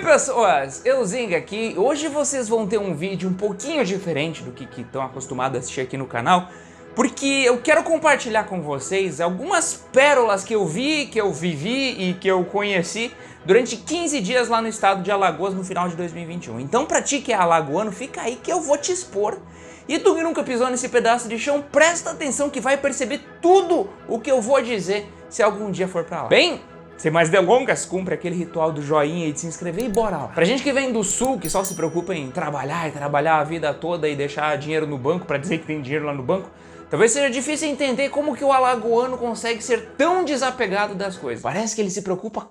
pessoas, Euzinga aqui. Hoje vocês vão ter um vídeo um pouquinho diferente do que estão acostumados a assistir aqui no canal, porque eu quero compartilhar com vocês algumas pérolas que eu vi, que eu vivi e que eu conheci durante 15 dias lá no estado de Alagoas no final de 2021. Então pra ti que é alagoano, fica aí que eu vou te expor. E tu que nunca pisou nesse pedaço de chão, presta atenção que vai perceber tudo o que eu vou dizer se algum dia for pra lá. Bem, sem mais delongas, cumpre aquele ritual do joinha e de se inscrever e bora lá. Pra gente que vem do sul, que só se preocupa em trabalhar e trabalhar a vida toda e deixar dinheiro no banco pra dizer que tem dinheiro lá no banco, talvez seja difícil entender como que o alagoano consegue ser tão desapegado das coisas. Parece que ele se preocupa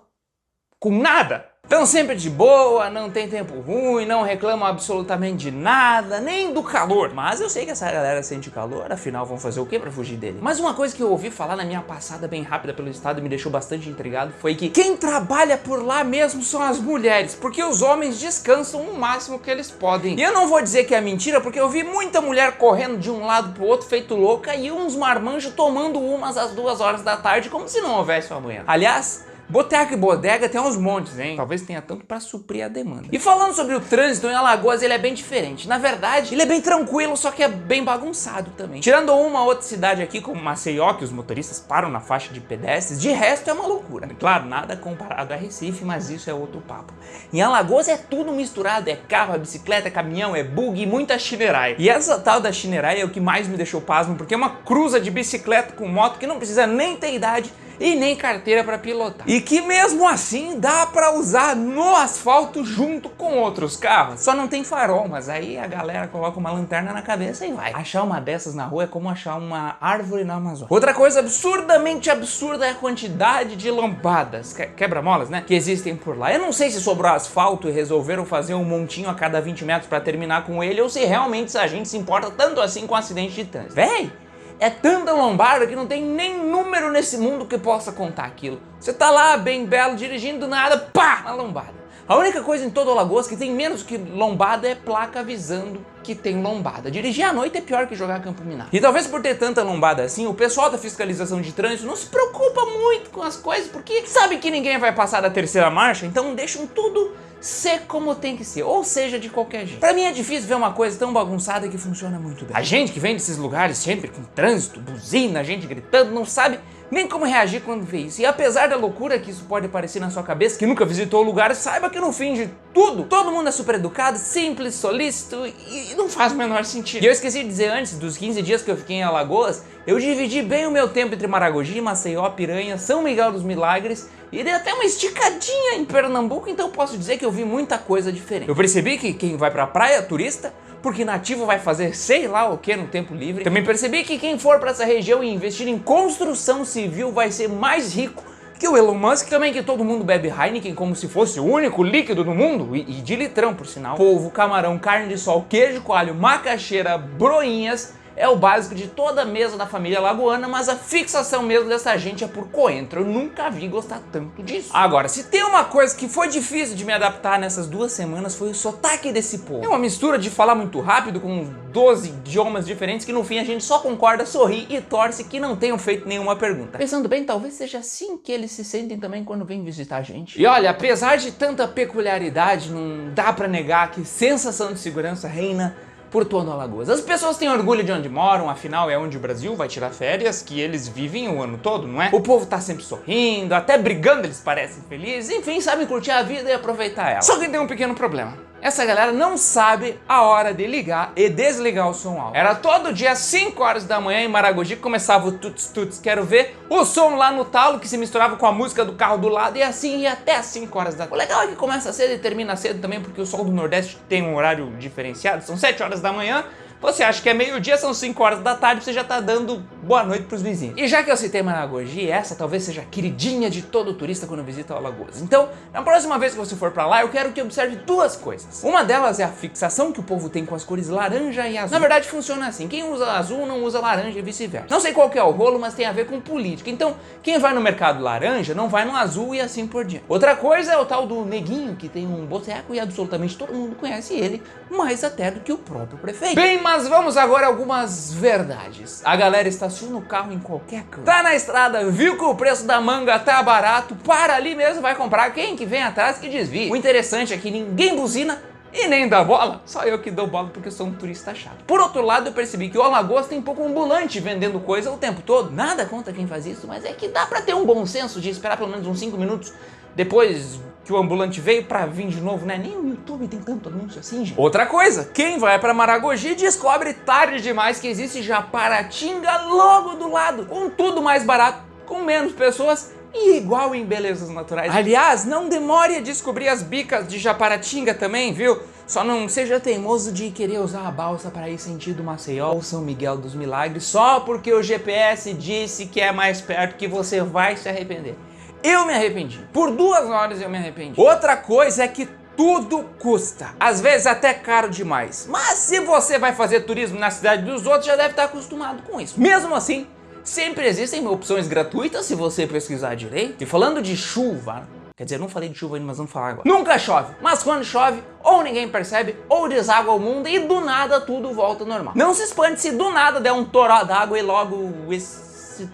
com nada. Então sempre de boa, não tem tempo ruim, não reclama absolutamente de nada, nem do calor. Mas eu sei que essa galera sente calor, afinal vão fazer o que pra fugir dele? Mas uma coisa que eu ouvi falar na minha passada bem rápida pelo estado e me deixou bastante intrigado foi que quem trabalha por lá mesmo são as mulheres, porque os homens descansam o máximo que eles podem. E eu não vou dizer que é mentira, porque eu vi muita mulher correndo de um lado pro outro feito louca e uns marmanjos tomando umas às 2 horas da tarde como se não houvesse um amanhã. Aliás, boteco e bodega tem uns montes, hein? Talvez tenha tanto pra suprir a demanda. E falando sobre o trânsito em Alagoas, ele é bem diferente. Na verdade, ele é bem tranquilo, só que é bem bagunçado também. Tirando uma outra cidade aqui, como Maceió, que os motoristas param na faixa de pedestres, de resto é uma loucura. Claro, nada comparado a Recife, mas isso é outro papo. Em Alagoas é tudo misturado, é carro, é bicicleta, é caminhão, é bug e muita chinerai. E essa tal da chinerai é o que mais me deixou pasmo, porque é uma cruza de bicicleta com moto que não precisa nem ter idade e nem carteira para pilotar. E que mesmo assim dá para usar no asfalto junto com outros carros. Só não tem farol, mas aí a galera coloca uma lanterna na cabeça e vai. Achar uma dessas na rua é como achar uma árvore na Amazônia. Outra coisa absurdamente absurda é a quantidade de lambadas, quebra-molas, né, que existem por lá. Eu não sei se sobrou asfalto e resolveram fazer um montinho a cada 20 metros para terminar com ele, ou se realmente a gente se importa tanto assim com acidente de trânsito. Véi! É tanta lombarda que não tem nem número nesse mundo que possa contar aquilo. Você tá lá, bem belo, dirigindo, do nada, pá, uma lombada. A única coisa em todo Alagoas que tem menos que lombada é placa avisando que tem lombada. Dirigir à noite é pior que jogar campo minado. E talvez por ter tanta lombada assim, o pessoal da fiscalização de trânsito não se preocupa muito com as coisas, porque sabe que ninguém vai passar da 3ª marcha, então deixam tudo ser como tem que ser, ou seja, de qualquer jeito. Pra mim é difícil ver uma coisa tão bagunçada que funciona muito bem. A gente que vem desses lugares sempre com trânsito, buzina, gente gritando, não sabe nem como reagir quando vê isso. E apesar da loucura que isso pode parecer na sua cabeça, que nunca visitou o lugar, saiba que no fim de tudo, todo mundo é super educado, simples, solícito e não faz o menor sentido. E eu esqueci de dizer antes, dos 15 dias que eu fiquei em Alagoas, eu dividi bem o meu tempo entre Maragogi, Maceió, Piranha, São Miguel dos Milagres e dei até uma esticadinha em Pernambuco, então posso dizer que eu vi muita coisa diferente. Eu percebi que quem vai pra praia é turista, porque nativo vai fazer sei lá o que no tempo livre. Também percebi que quem for pra essa região e investir em construção civil vai ser mais rico que o Elon Musk. Também que todo mundo bebe Heineken como se fosse o único líquido do mundo, e de litrão por sinal. Polvo, camarão, carne de sol, queijo coalho, macaxeira, broinhas. É o básico de toda a mesa da família lagoana, mas a fixação mesmo dessa gente é por coentro. Eu nunca vi gostar tanto disso. Agora, se tem uma coisa que foi difícil de me adaptar nessas 2 semanas, foi o sotaque desse povo. É uma mistura de falar muito rápido, com uns 12 idiomas diferentes, que no fim a gente só concorda, sorri e torce que não tenham feito nenhuma pergunta. Pensando bem, talvez seja assim que eles se sentem também quando vêm visitar a gente. E olha, apesar de tanta peculiaridade, não dá pra negar que sensação de segurança reina por todo Alagoas. As pessoas têm orgulho de onde moram, afinal é onde o Brasil vai tirar férias, que eles vivem o ano todo, não é? O povo tá sempre sorrindo, até brigando eles parecem felizes, enfim, sabem curtir a vida e aproveitar ela. Só que tem um pequeno problema. Essa galera não sabe a hora de ligar e desligar o som alto. Era todo dia às 5 horas da manhã em Maragogi que começava o tuts-tuts, quero ver, o som lá no talo que se misturava com a música do carro do lado e assim ia até às 5 horas da tarde. O legal é que começa cedo e termina cedo também, porque o sol do Nordeste tem um horário diferenciado, são 7 horas da manhã, você acha que é meio-dia, são 5 horas da tarde, você já tá dando boa noite pros vizinhos. E já que eu citei Maragogi, essa talvez seja a queridinha de todo turista quando visita Alagoas. Então, na próxima vez que você for pra lá, eu quero que observe 2 coisas. Uma delas é a fixação que o povo tem com as cores laranja e azul. Na verdade, funciona assim, quem usa azul não usa laranja e vice-versa. Não sei qual que é o rolo, mas tem a ver com política. Então, quem vai no mercado laranja não vai no azul e assim por diante. Outra coisa é o tal do neguinho, que tem um boteco e absolutamente todo mundo conhece ele, mais até do que o próprio prefeito. Bem mas vamos agora a algumas verdades. A galera estaciona o carro em qualquer canto. Tá na estrada, viu que o preço da manga tá barato, para ali mesmo, vai comprar. Quem que vem atrás que desvia. O interessante é que ninguém buzina e nem dá bola. Só eu que dou bola porque sou um turista chato. Por outro lado, eu percebi que o Alagoas tem pouco ambulante vendendo coisa o tempo todo. Nada contra quem faz isso, mas é que dá pra ter um bom senso de esperar pelo menos uns 5 minutos depois que o ambulante veio pra vir de novo, né? Nem o YouTube tem tanto anúncio assim, gente. Outra coisa, quem vai pra Maragogi descobre tarde demais que existe Japaratinga logo do lado, com tudo mais barato, com menos pessoas e igual em belezas naturais. Aliás, não demore a descobrir as bicas de Japaratinga também, viu? Só não seja teimoso de querer usar a balsa para ir sentido Maceió ou São Miguel dos Milagres só porque o GPS disse que é mais perto, que você vai se arrepender. Eu me arrependi. Por 2 horas eu me arrependi. Outra coisa é que tudo custa. Às vezes até caro demais. Mas se você vai fazer turismo na cidade dos outros, já deve estar acostumado com isso. Mesmo assim, sempre existem opções gratuitas se você pesquisar direito. E falando de chuva, quer dizer, eu não falei de chuva ainda, mas vamos falar agora. Nunca chove, mas quando chove, ou ninguém percebe, ou deságua o mundo e do nada tudo volta ao normal. Não se espante se do nada der um toró d'água e logo esse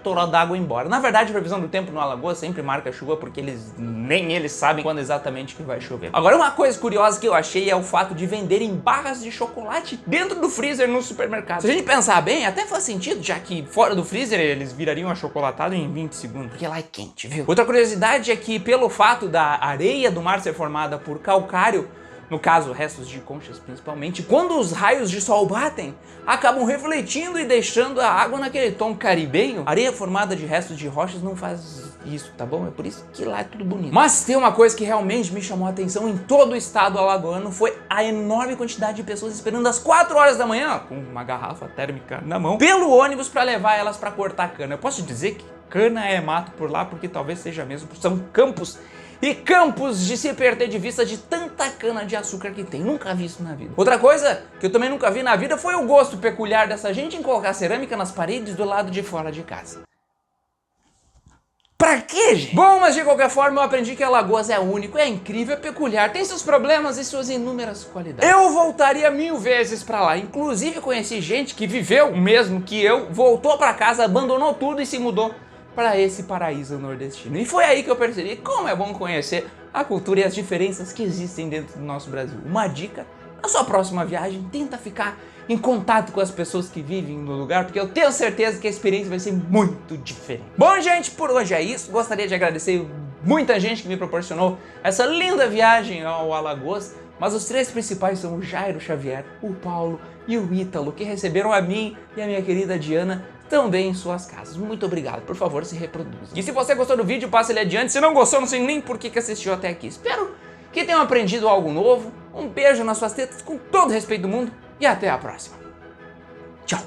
toró d'água embora. Na verdade, a previsão do tempo no Alagoas sempre marca chuva porque nem eles sabem quando exatamente que vai chover. Agora, uma coisa curiosa que eu achei é o fato de venderem barras de chocolate dentro do freezer no supermercado. Se a gente pensar bem, até faz sentido, já que fora do freezer eles virariam achocolatado em 20 segundos, porque lá é quente, viu? Outra curiosidade é que pelo fato da areia do mar ser formada por calcário, no caso restos de conchas principalmente, quando os raios de sol batem, acabam refletindo e deixando a água naquele tom caribenho. Areia formada de restos de rochas não faz isso, tá bom? É por isso que lá é tudo bonito. Mas tem uma coisa que realmente me chamou a atenção em todo o estado alagoano, foi a enorme quantidade de pessoas esperando às 4 horas da manhã, com uma garrafa térmica na mão, pelo ônibus para levar elas para cortar cana. Eu posso dizer que cana é mato por lá, porque talvez seja mesmo, são campos e campos de se perder de vista de tanta cana de açúcar que tem. Nunca vi isso na vida. Outra coisa que eu também nunca vi na vida foi o gosto peculiar dessa gente em colocar cerâmica nas paredes do lado de fora de casa. Pra quê, gente? Bom, mas de qualquer forma eu aprendi que Alagoas é único, é incrível, é peculiar, tem seus problemas e suas inúmeras qualidades. Eu voltaria 1000 vezes pra lá. Inclusive conheci gente que viveu o mesmo que eu, voltou pra casa, abandonou tudo e se mudou para esse paraíso nordestino. E foi aí que eu percebi como é bom conhecer a cultura e as diferenças que existem dentro do nosso Brasil. Uma dica, na sua próxima viagem, tenta ficar em contato com as pessoas que vivem no lugar, porque eu tenho certeza que a experiência vai ser muito diferente. Bom, gente, por hoje é isso. Gostaria de agradecer muita gente que me proporcionou essa linda viagem ao Alagoas, mas os 3 principais são o Jairo Xavier, o Paulo e o Ítalo, que receberam a mim e a minha querida Diana também em suas casas. Muito obrigado, por favor, se reproduza. E se você gostou do vídeo, passe ele adiante. Se não gostou, não sei nem por que assistiu até aqui. Espero que tenham aprendido algo novo. Um beijo nas suas tetas, com todo o respeito do mundo, e até a próxima. Tchau!